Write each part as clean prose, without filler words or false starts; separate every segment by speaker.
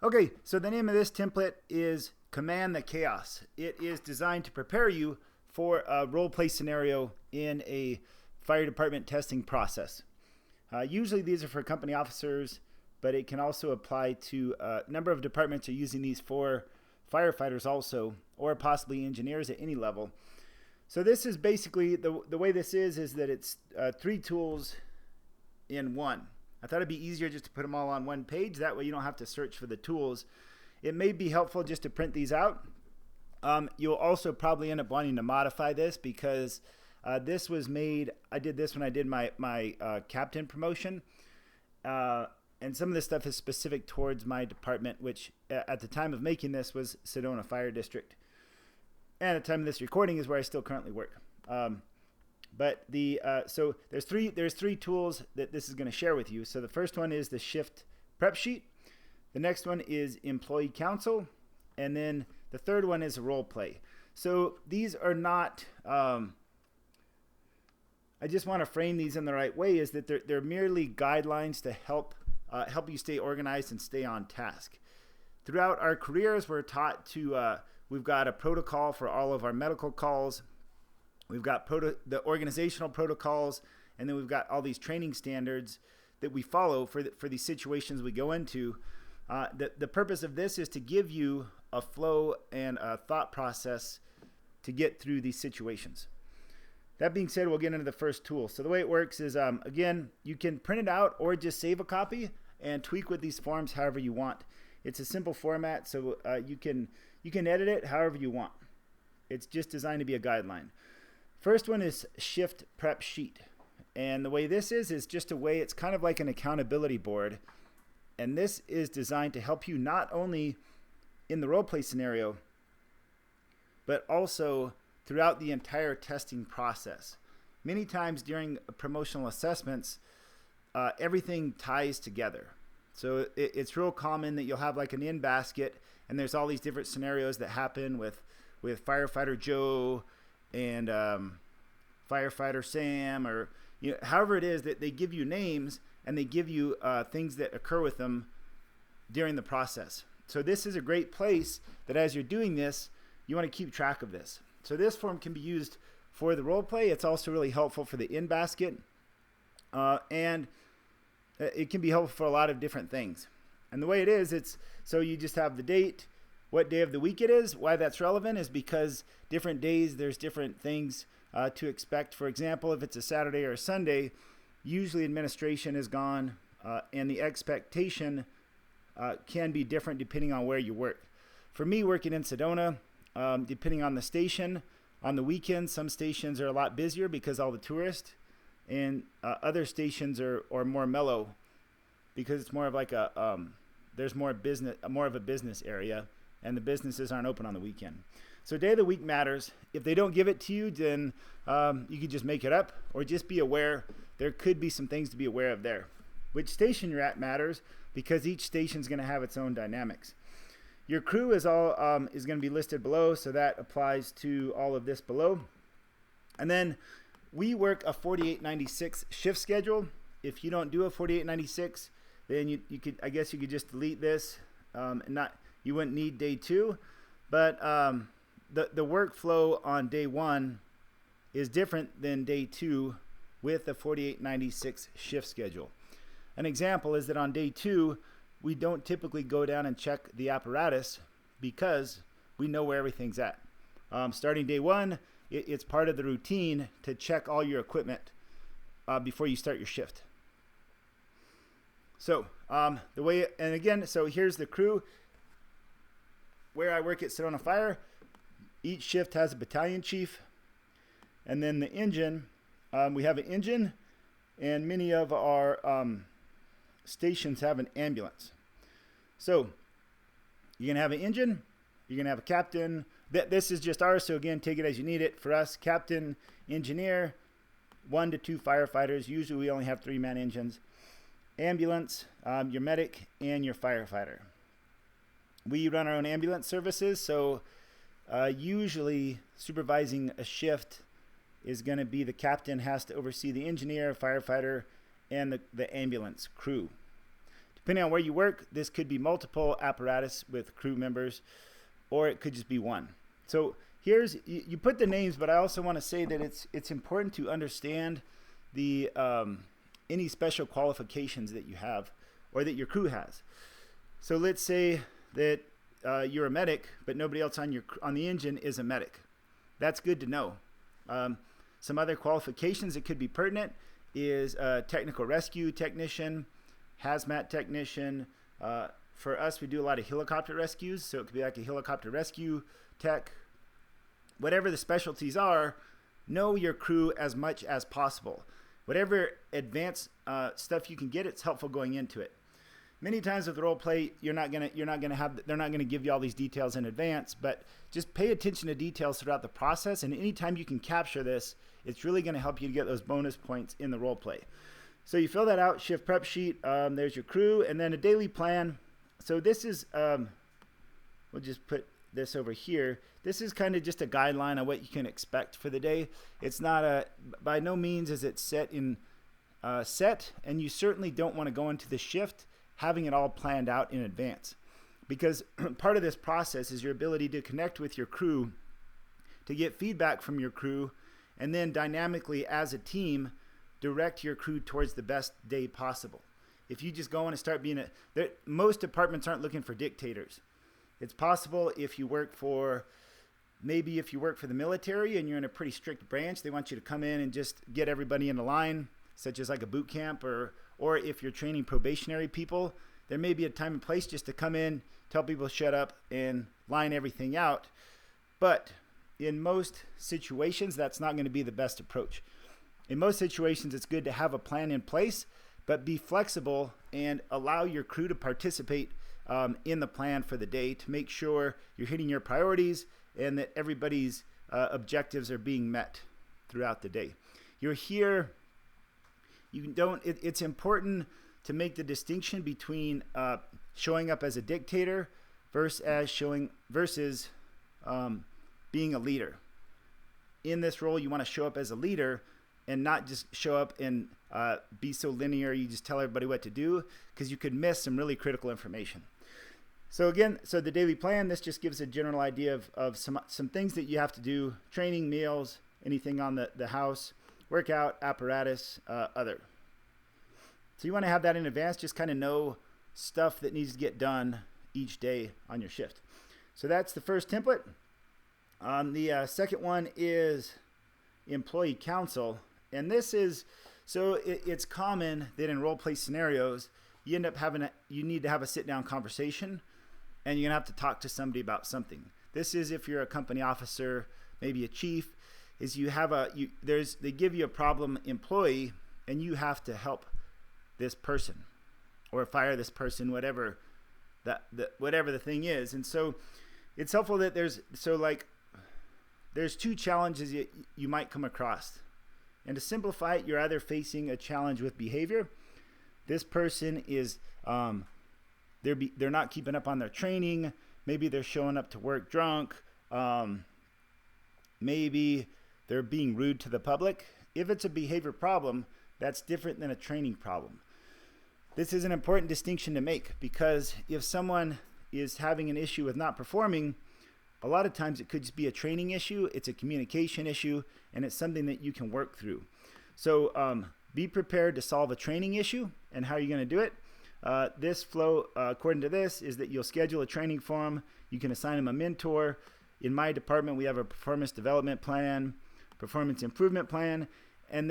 Speaker 1: Okay, so the name of this template is Command the Chaos. It is designed to prepare you for a role play scenario in a fire department testing process. Usually these are for company officers, but it can also apply to a number of departments are using these for firefighters also, or possibly engineers at any level. So this is basically, the way this is that it's 3 tools in one. I thought it'd be easier just to put them all on one page. That way you don't have to search for the tools. It may be helpful just to print these out. You'll also probably end up wanting to modify this because this was made, I did this when I did my captain promotion. And some of this stuff is specific towards my department, which at the time of making this was Sedona Fire District. And at the time of this recording is where I still currently work. But so there's three tools that this is going to share with you. So the first one is the shift prep sheet. The next one is employee council, and then the third one is role play. So these are not. I just want to frame these in the right way. Is that they're merely guidelines to help you stay organized and stay on task. Throughout our careers, we're taught to. We've got a protocol for all of our medical calls. We've got the organizational protocols, and then we've got all these training standards that we follow for these situations we go into. The purpose of this is to give you a flow and a thought process to get through these situations. That being said, we'll get into the first tool. So the way it works is, again, you can print it out or just save a copy and tweak with these forms however you want. It's a simple format, so you can edit it however you want. It's just designed to be a guideline. First one is shift prep sheet. And the way this is just a way, it's kind of like an accountability board. And this is designed to help you not only in the role play scenario, but also throughout the entire testing process. Many times during promotional assessments, everything ties together. So it's real common that you'll have like an in basket, and there's all these different scenarios that happen with firefighter Joe and firefighter Sam, or however it is that they give you names and they give you things that occur with them during the process. So this is a great place that as you're doing this, you want to keep track of this. So this form can be used for the role play. It's also really helpful for the in basket, and it can be helpful for a lot of different things. And the way it is, it's so you just have the date, what day of the week it is. Why that's relevant is because different days there's different things to expect. For example, if it's a Saturday or a Sunday, usually administration is gone, and the expectation can be different depending on where you work. For me, working in Sedona, depending on the station, on the weekends, some stations are a lot busier because all the tourists, and other stations are more mellow because it's more of like there's more of a business area, and the businesses aren't open on the weekend. So day of the week matters. If they don't give it to you, then you could just make it up, or just be aware. There could be some things to be aware of there. Which station you're at matters because each station is going to have its own dynamics. Your crew is going to be listed below, so that applies to all of this below. And then we work a 4896 shift schedule. If you don't do a 4896, then you could, I guess you could just delete this, and you wouldn't need day 2. But the workflow on day 1 is different than day 2 with the 4896 shift schedule. An example is that on day 2, we don't typically go down and check the apparatus because we know where everything's at. Starting day 1, it's part of the routine to check all your equipment before you start your shift. So so here's the crew. Where I work at Sedona Fire, each shift has a battalion chief, and then the engine, we have an engine, and many of our stations have an ambulance. So you're going to have an engine, you're going to have a captain. This is just ours, so again, take it as you need it. For us, captain, engineer, 1 to 2 firefighters. Usually we only have 3-man engines. Ambulance, your medic, and your firefighter. We run our own ambulance services, so usually supervising a shift is going to be the captain has to oversee the engineer, firefighter, and the ambulance crew. Depending on where you work, this could be multiple apparatus with crew members, or it could just be one. So here's, you put the names, but I also want to say that it's important to understand the any special qualifications that you have or that your crew has. So let's say that you're a medic, but nobody else on the engine is a medic. That's good to know. Some other qualifications that could be pertinent is technical rescue technician, hazmat technician. For us, we do a lot of helicopter rescues, so it could be like a helicopter rescue tech. Whatever the specialties are, know your crew as much as possible. Whatever advanced stuff you can get, it's helpful going into it. Many times with role play, they're not gonna give you all these details in advance, but just pay attention to details throughout the process. And anytime you can capture this, it's really gonna help you get those bonus points in the role play. So you fill that out, shift prep sheet. There's your crew, and then a daily plan. So this is, we'll just put this over here. This is kind of just a guideline on what you can expect for the day. It's not by no means is it set, and you certainly don't want to go into the shift having it all planned out in advance, because part of this process is your ability to connect with your crew, to get feedback from your crew, and then dynamically as a team direct your crew towards the best day possible. If you just go in and start being most departments aren't looking for dictators. It's possible if you work for the military and you're in a pretty strict branch, they want you to come in and just get everybody in a line, such as like a boot camp, or if you're training probationary people, there may be a time and place just to come in, tell people to shut up and line everything out. But in most situations, that's not going to be the best approach. In most situations, it's good to have a plan in place, but be flexible and allow your crew to participate in the plan for the day to make sure you're hitting your priorities and that everybody's objectives are being met throughout the day. You're here. It's important to make the distinction between showing up as a dictator versus being a leader. In this role, you want to show up as a leader and not just show up and be so linear. You just tell everybody what to do, because you could miss some really critical information. So again, the daily plan, this just gives a general idea of some things that you have to do: training, meals, anything on the house, workout, apparatus, other. So you want to have that in advance, just kind of know stuff that needs to get done each day on your shift. So that's the first template. The second one is employee council. And this is, it's common that in role play scenarios, you end up you need to have a sit down conversation, and you're gonna have to talk to somebody about something. This is if you're a company officer, maybe a chief, is they give you a problem employee and you have to help this person or fire this person, whatever the thing is. And so it's helpful that there's two challenges you might come across. And to simplify it, you're either facing a challenge with behavior. This person is they're not keeping up on their training. Maybe they're showing up to work drunk. Maybe they're being rude to the public. If it's a behavior problem, that's different than a training problem. This is an important distinction to make, because if someone is having an issue with not performing, a lot of times it could just be a training issue, it's a communication issue, and it's something that you can work through. So be prepared to solve a training issue. And how are you going to do it? This flow, according to this, is that you'll schedule a training for them. You can assign them a mentor. In my department, we have a performance development plan, performance improvement plan, and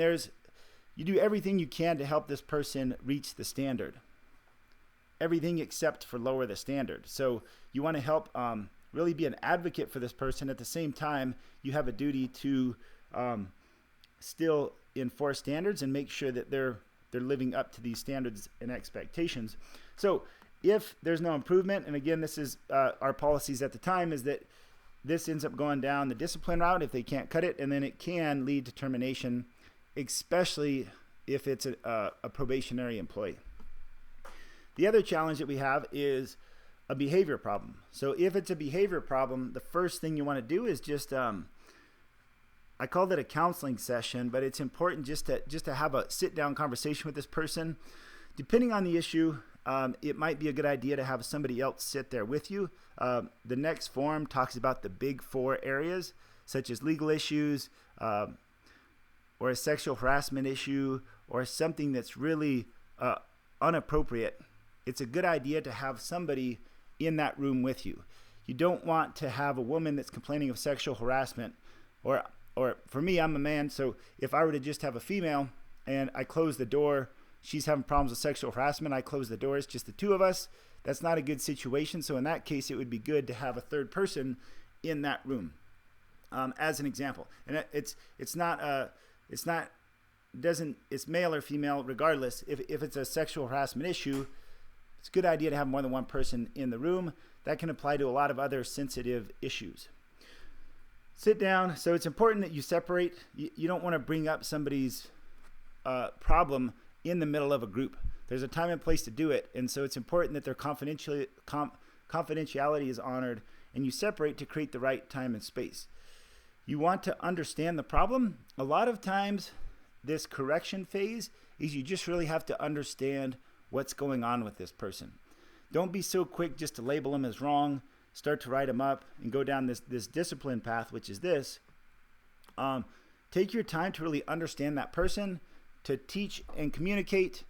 Speaker 1: you do everything you can to help this person reach the standard. Everything except for lower the standard. So you want to help really be an advocate for this person. At the same time, you have a duty to still enforce standards and make sure that they're living up to these standards and expectations. So if there's no improvement, and again, this is our policies at the time, is that this ends up going down the discipline route if they can't cut it, and then it can lead to termination, especially if it's a probationary employee. The other challenge that we have is a behavior problem. So if it's a behavior problem, the first thing you want to do is just I call it a counseling session, but it's important just to have a sit down conversation with this person. Depending on the issue, it might be a good idea to have somebody else sit there with you. The next form talks about the big 4 areas, such as legal issues, or a sexual harassment issue, or something that's really inappropriate. It's a good idea to have somebody in that room with you. You don't want to have a woman that's complaining of sexual harassment, or for me, I'm a man, so if I were to just have a female and I close the door, she's having problems with sexual harassment, I close the door, it's just the 2 of us, that's not a good situation. So in that case, it would be good to have a third person in that room, as an example. And it's male or female regardless. If it's a sexual harassment issue, it's a good idea to have more than one person in the room. That can apply to a lot of other sensitive issues. Sit down. So it's important that you separate. You don't want to bring up somebody's problem in the middle of a group. There's a time and place to do it, and so it's important that their confidentiality is honored, and you separate to create the right time and space. You want to understand the problem. A lot of times, this correction phase is you just really have to understand what's going on with this person. Don't be so quick just to label them as wrong, start to write them up, and go down this discipline path, which is this. Take your time to really understand that person, to teach and communicate,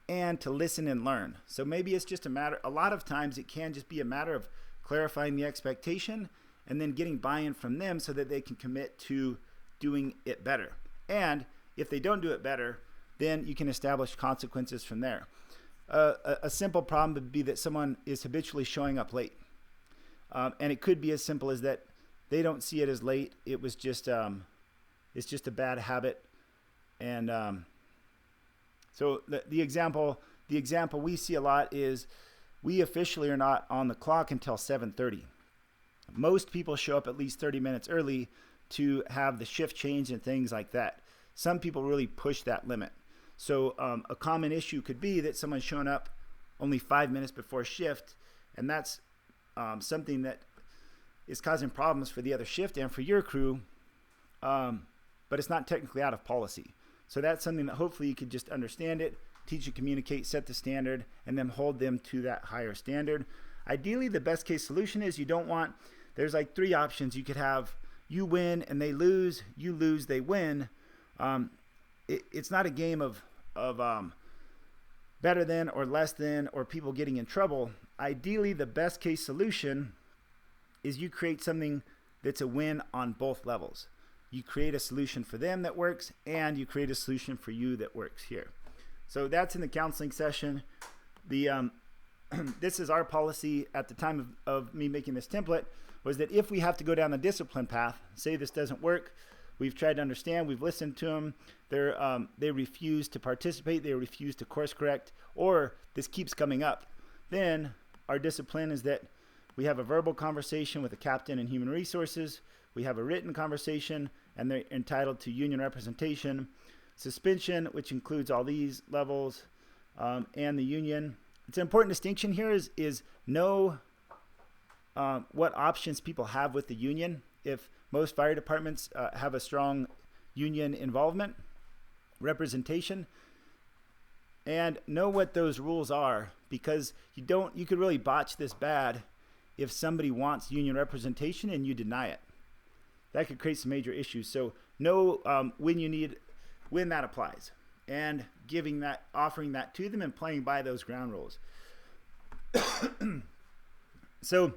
Speaker 1: and to listen and learn. So maybe it's just a lot of times it can just be a matter of clarifying the expectation and then getting buy-in from them so that they can commit to doing it better. And if they don't do it better, then you can establish consequences from there. A simple problem would be that someone is habitually showing up late. And it could be as simple as that they don't see it as late. It was just, it's just a bad habit. And so the example we see a lot is we officially are not on the clock until 7:30. Most people show up at least 30 minutes early to have the shift change and things like that. Some people really push that limit. So a common issue could be that someone's showing up only 5 minutes before shift, and that's something that is causing problems for the other shift and for your crew, but it's not technically out of policy. So that's something that hopefully you could just understand it, teach and communicate, set the standard, and then hold them to that higher standard. Ideally, the best case solution is there's like 3 options. You could have you win and they lose, you lose, they win. It's not a game of better than or less than or people getting in trouble. Ideally, the best case solution is you create something that's a win on both levels. You create a solution for them that works, and you create a solution for you that works here. So that's in the counseling session. This is our policy at the time of me making this template, was that if we have to go down the discipline path, say this doesn't work, we've tried to understand, we've listened to them, they refuse to participate, they refuse to course correct, or this keeps coming up, then our discipline is that we have a verbal conversation with the captain and human resources, we have a written conversation, and they're entitled to union representation, suspension, which includes all these levels, and the union. It's an important distinction here is know what options people have with the union. If most fire departments have a strong union involvement, representation, and know what those rules are, because you could really botch this bad if somebody wants union representation and you deny it. That could create some major issues. So know when that applies, and offering that to them and playing by those ground rules. So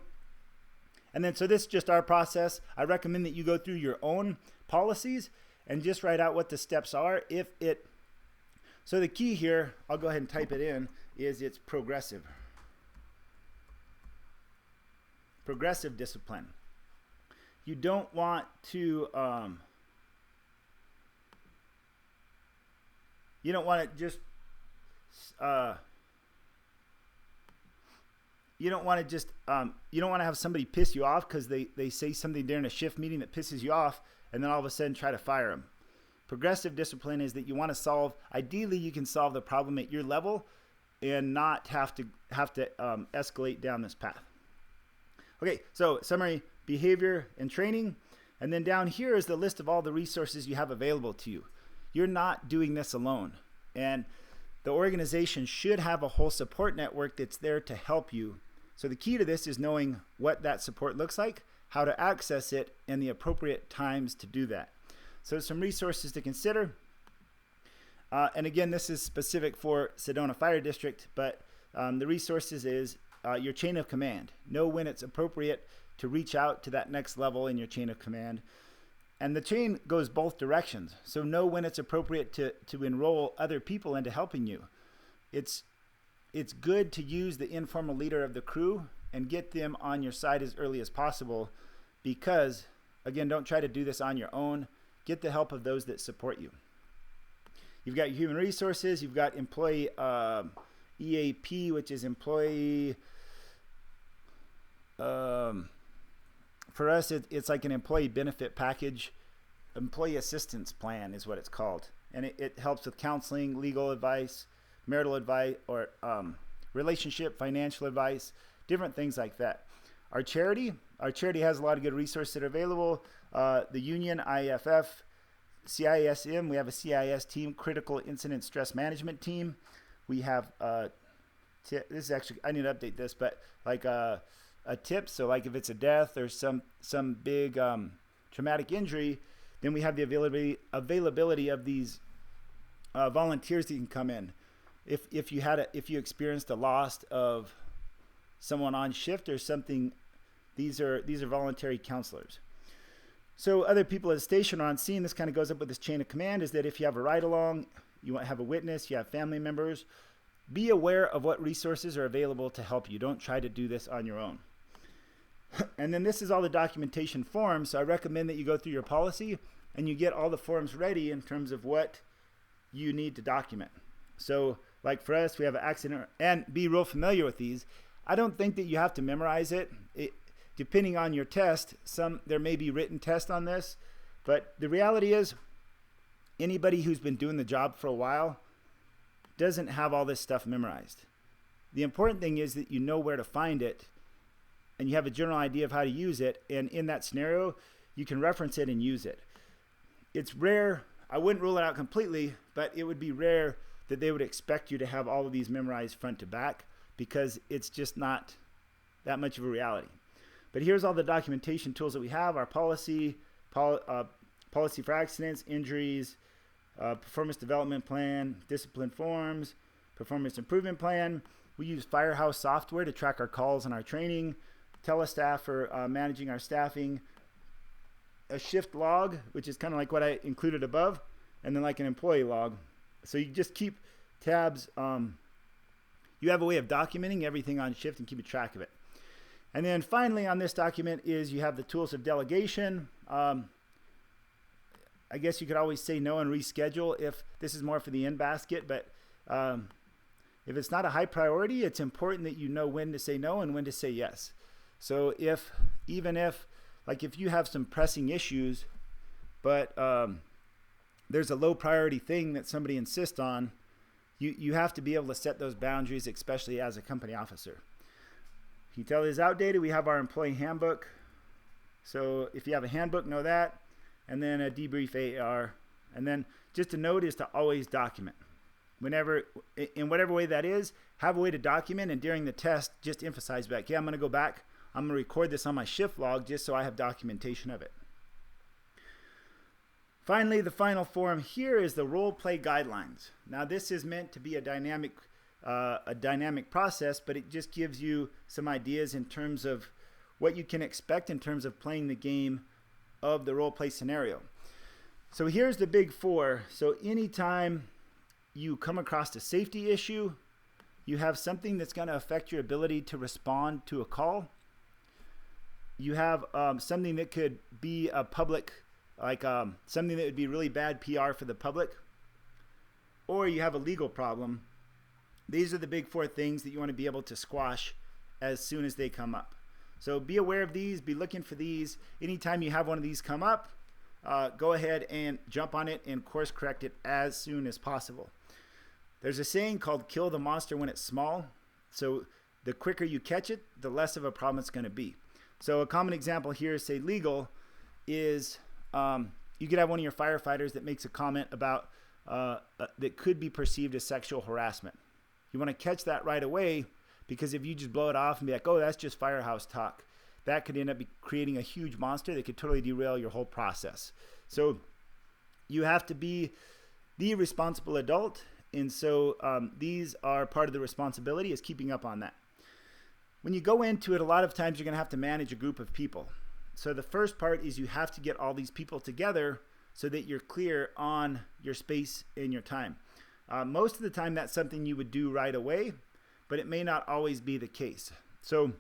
Speaker 1: this is just our process. I recommend that you go through your own policies and just write out what the steps are. So the key here, I'll go ahead and type it in, is it's progressive. Progressive discipline. You don't want to you don't want to just you don't want to have somebody piss you off because they say something during a shift meeting that pisses you off, and then all of a sudden try to fire them. Progressive discipline is that you want to ideally you can solve the problem at your level and not have to escalate down this path. Okay, so summary, behavior, and training. And then down here is the list of all the resources you have available to you. You're not doing this alone. And the organization should have a whole support network that's there to help you. So the key to this is knowing what that support looks like, how to access it, and the appropriate times to do that. So some resources to consider. And again, this is specific for Sedona Fire District, but the resources is your chain of command. Know when it's appropriate to reach out to that next level in your chain of command. And the chain goes both directions. So know when it's appropriate to enroll other people into helping you. It's good to use the informal leader of the crew and get them on your side as early as possible, because, again, don't try to do this on your own. Get the help of those that support you. You've got your human resources. You've got employee EAP, which is employee. For us, it's like an employee benefit package. Employee assistance plan is what it's called. And it helps with counseling, legal advice, marital advice, or relationship, financial advice, different things like that. Our charity has a lot of good resources that are available. The union, IFF, CISM, we have a CIS team, critical incident stress management team. We have, this is actually, I need to update this, but like a tip. So like if it's a death or some big traumatic injury, then we have the availability of these volunteers that can come in. If you experienced a loss of someone on shift or something, these are voluntary counselors. So other people at the station are on scene. This kind of goes up with this chain of command, is that if you have a ride along, you want to have a witness, you have family members, be aware of what resources are available to help you. Don't try to do this on your own. And then this is all the documentation forms. So I recommend that you go through your policy and you get all the forms ready in terms of what you need to document. So like for us, we have an accident, and be real familiar with these. I don't think that you have to memorize it. Depending on your test, there may be written tests on this, but the reality is anybody who's been doing the job for a while doesn't have all this stuff memorized. The important thing is that you know where to find it and you have a general idea of how to use it, and in that scenario, you can reference it and use it. It's rare, I wouldn't rule it out completely, but it would be rare that they would expect you to have all of these memorized front to back, because it's just not that much of a reality. But here's all the documentation tools that we have: our policy for accidents, injuries, performance development plan, discipline forms, performance improvement plan. We use Firehouse software to track our calls and our training, Telestaff for managing our staffing, a shift log, which is kind of like what I included above, and then like an employee log. So you just keep tabs. You have a way of documenting everything on shift and keeping track of it. And then finally on this document is you have the tools of delegation. I guess you could always say no and reschedule if this is more for the in basket, but if it's not a high priority, it's important that you know when to say no and when to say yes. So even if you have some pressing issues, but there's a low priority thing that somebody insists on, you have to be able to set those boundaries, especially as a company officer. Utility is outdated. We have our employee handbook. So if you have a handbook, know that. And then a debrief AR. And then just a note is to always document. Whenever, in whatever way that is, have a way to document, and during the test, just emphasize back, yeah, I'm going to go back. I'm going to record this on my shift log just so I have documentation of it. Finally, the final form here is the role play guidelines. Now this is meant to be a dynamic process, but it just gives you some ideas in terms of what you can expect in terms of playing the game of the role play scenario. So here's the big four. So anytime you come across a safety issue, you have something that's going to affect your ability to respond to a call, you have something that could be a public, something that would be really bad PR for the public, or you have a legal problem. These are the big four things that you want to be able to squash as soon as they come up. So be aware of these, be looking for these. Anytime you have one of these come up, go ahead and jump on it and course correct it as soon as possible. There's a saying called kill the monster when it's small. So the quicker you catch it, the less of a problem it's going to be. So a common example here, say legal, is you could have one of your firefighters that makes a comment about that could be perceived as sexual harassment. You want to catch that right away, because if you just blow it off and be like, oh, that's just firehouse talk, that could end up creating a huge monster that could totally derail your whole process. So you have to be the responsible adult. And so these are part of the responsibility, is keeping up on that. When you go into it, a lot of times you're going to have to manage a group of people. So the first part is you have to get all these people together so that you're clear on your space and your time. Most of the time that's something you would do right away, but it may not always be the case. So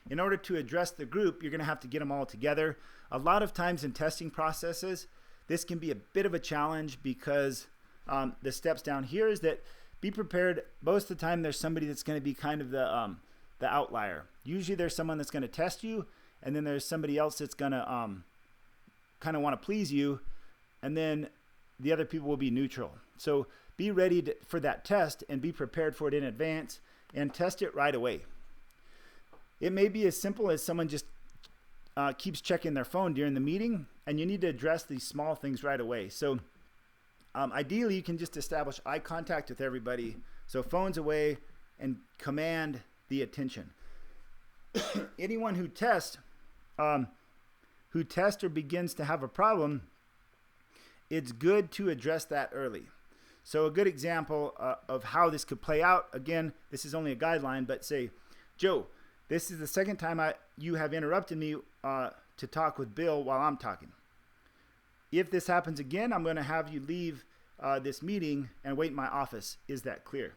Speaker 1: in order to address the group, you're going to have to get them all together. A lot of times in testing processes, this can be a bit of a challenge, because the steps down here is that be prepared. Most of the time there's somebody that's going to be kind of the outlier. Usually there's someone that's going to test you, and then there's somebody else that's going to kind of want to please you, and then the other people will be neutral. So be ready for that test, and be prepared for it in advance, and test it right away. It may be as simple as someone just keeps checking their phone during the meeting, and you need to address these small things right away. So ideally, you can just establish eye contact with everybody, so phones away, and command the attention. Anyone who tests or begins to have a problem, it's good to address that early. So a good example of how this could play out, again, this is only a guideline, but say, Joe, this is the second time you have interrupted me to talk with Bill while I'm talking. If this happens again, I'm going to have you leave this meeting and wait in my office. Is that clear?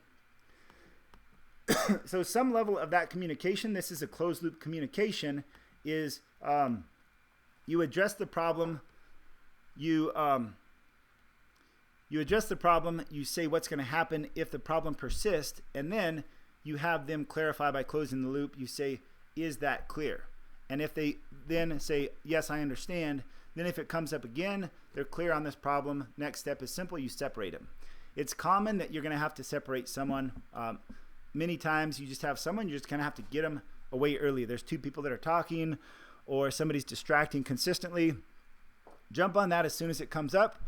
Speaker 1: So some level of that communication, this is a closed loop communication, is you address the problem, you address the problem, you say what's going to happen if the problem persists, and then you have them clarify by closing the loop. You say, is that clear? And if they then say, yes, I understand, then if it comes up again, they're clear on this problem. Next step is simple, you separate them. It's common that you're going to have to separate someone. Many times you just have someone, you're just going to have to get them away early. There's two people that are talking, or somebody's distracting consistently. Jump on that as soon as it comes up.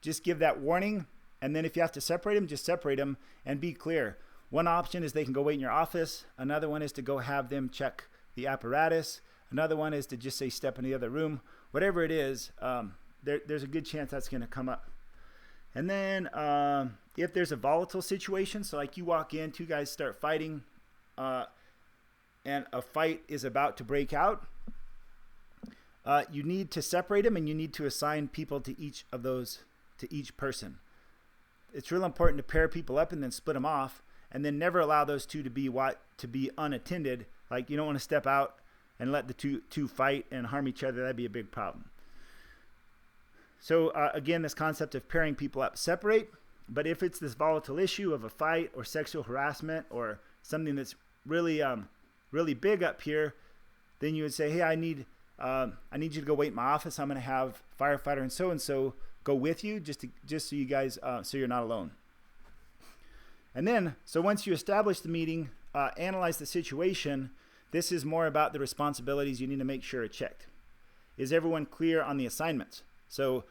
Speaker 1: Just give that warning, and then if you have to separate them, just separate them and be clear. One option is they can go wait in your office. Another one is to go have them check the apparatus. Another one is to just say step in the other room. Whatever it is, there's a good chance that's going to come up. And then if there's a volatile situation, so like you walk in, two guys start fighting, and a fight is about to break out, you need to separate them, and you need to assign people to each of those, to each person. It's real important to pair people up and then split them off, and then never allow those two to be unattended. Like, you don't want to step out and let the two fight and harm each other. That'd be a big problem. So again, this concept of pairing people up, separate. But if it's this volatile issue of a fight or sexual harassment or something that's really really big up here, then you would say, hey, I need you to go wait in my office. I'm going to have firefighter and so go with you, just so you guys, so you're not alone. And then, so once you establish the meeting, analyze the situation, this is more about the responsibilities you need to make sure are checked. Is everyone clear on the assignments? So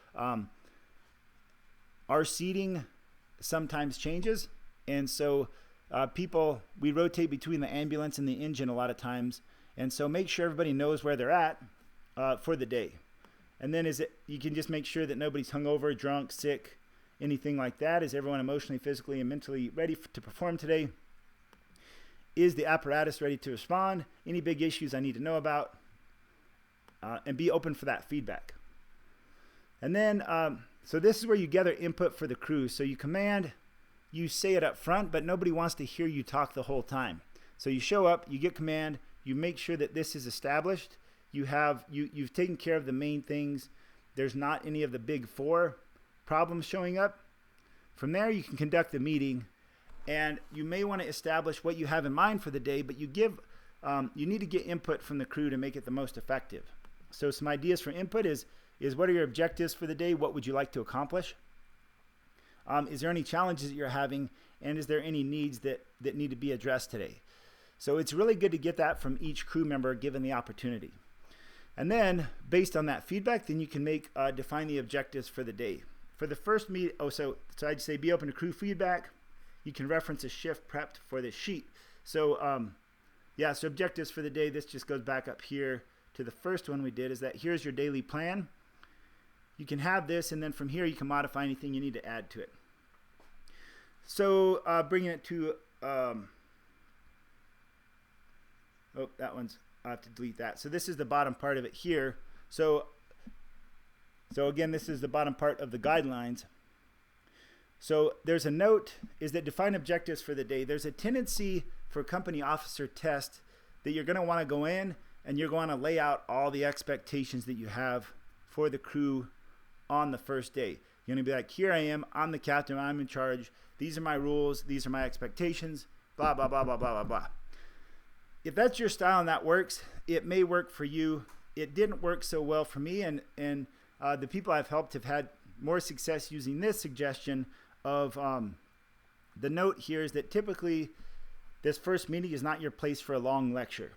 Speaker 1: our seating sometimes changes, and so we rotate between the ambulance and the engine a lot of times, and so make sure everybody knows where they're at for the day. And then you can just make sure that nobody's hungover, drunk, sick, anything like that. Is everyone emotionally, physically, and mentally ready to perform today? Is the apparatus ready to respond? Any big issues I need to know about? And be open for that feedback. And then, so this is where you gather input for the crew. So you command, you say it up front, but nobody wants to hear you talk the whole time. So you show up, you get command, you make sure that this is established. You've taken care of the main things. There's not any of the big four problems showing up. From there, you can conduct the meeting, and you may want to establish what you have in mind for the day, but you need to get input from the crew to make it the most effective. So some ideas for input is what are your objectives for the day? What would you like to accomplish? Is there any challenges that you're having? And is there any needs that need to be addressed today? So it's really good to get that from each crew member given the opportunity. And then based on that feedback, then you can define the objectives for the day. for the first meet, so I'd say be open to crew feedback. You can reference a shift prepped for this sheet. So yeah, so objectives for the day, this just goes back up here to the first one we did, is that here's your daily plan. You can have this, and then from here you can modify anything you need to add to it. So bringing it to, oh, that one's, I have to delete that. So this is the bottom part of it here. So again, this is the bottom part of the guidelines. So there's a note, is that define objectives for the day. There's a tendency for company officer test that you're going to want to go in and you're going to lay out all the expectations that you have for the crew on the first day. You're going to be like, here I am, I'm the captain, I'm in charge, these are my rules, these are my expectations, blah, blah, blah, blah, blah, blah, blah. If that's your style and that works, it may work for you. It didn't work so well for me, and the people I've helped have had more success using this suggestion of the note here is that typically this first meeting is not your place for a long lecture.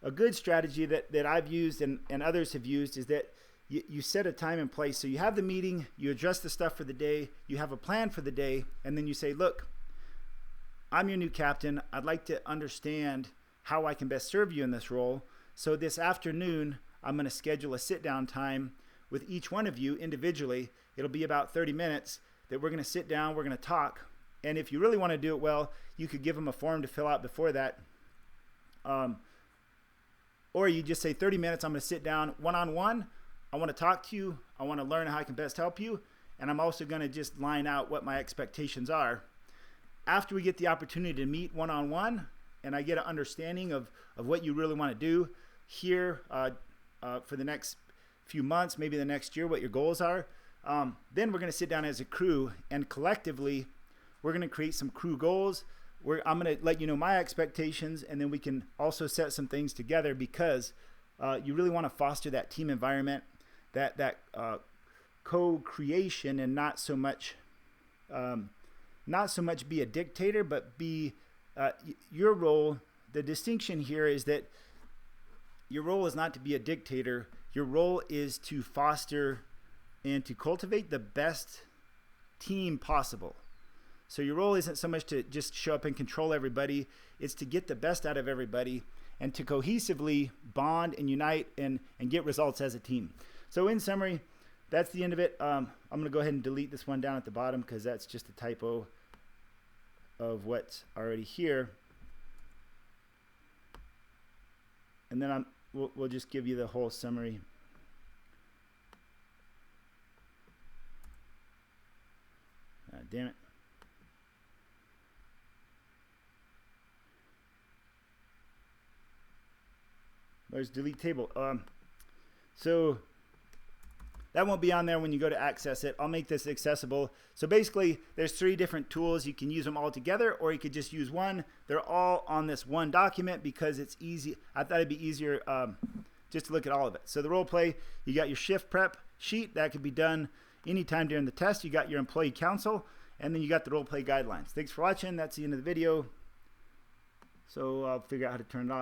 Speaker 1: A good strategy that I've used and others have used is that you set a time and place. So you have the meeting, you address the stuff for the day, you have a plan for the day, and then you say, look, I'm your new captain. I'd like to understand how I can best serve you in this role. So this afternoon, I'm going to schedule a sit-down time with each one of you individually. It'll be about 30 minutes that we're going to sit down, we're going to talk. And if you really want to do it well, you could give them a form to fill out before that. Or you just say 30 minutes, I'm going to sit down one-on-one. I want to talk to you. I want to learn how I can best help you. And I'm also going to just line out what my expectations are. After we get the opportunity to meet one-on-one and I get an understanding of what you really want to do here for the next few months, maybe the next year, what your goals are, then we're going to sit down as a crew and collectively we're going to create some crew goals. I'm going to let you know my expectations, and then we can also set some things together, because you really want to foster that team environment, that co-creation, and not so much be a dictator, but be your role. The distinction here is that your role is not to be a dictator. Your role is to foster and to cultivate the best team possible. So your role isn't so much to just show up and control everybody. It's to get the best out of everybody and to cohesively bond and unite and get results as a team. So in summary, that's the end of it. I'm going to go ahead and delete this one down at the bottom, because that's just a typo of what's already here. And then we'll just give you the whole summary. Damn it. There's delete table. So that won't be on there when you go to access it. I'll make this accessible. So basically, there's 3 different tools. You can use them all together, or you could just use one. They're all on this one document because it's easy. I thought it'd be easier just to look at all of it. So the role play, you got your shift prep sheet. That could be done anytime during the test. You got your employee council, and then you got the role play guidelines. Thanks for watching. That's the end of the video. So I'll figure out how to turn it off.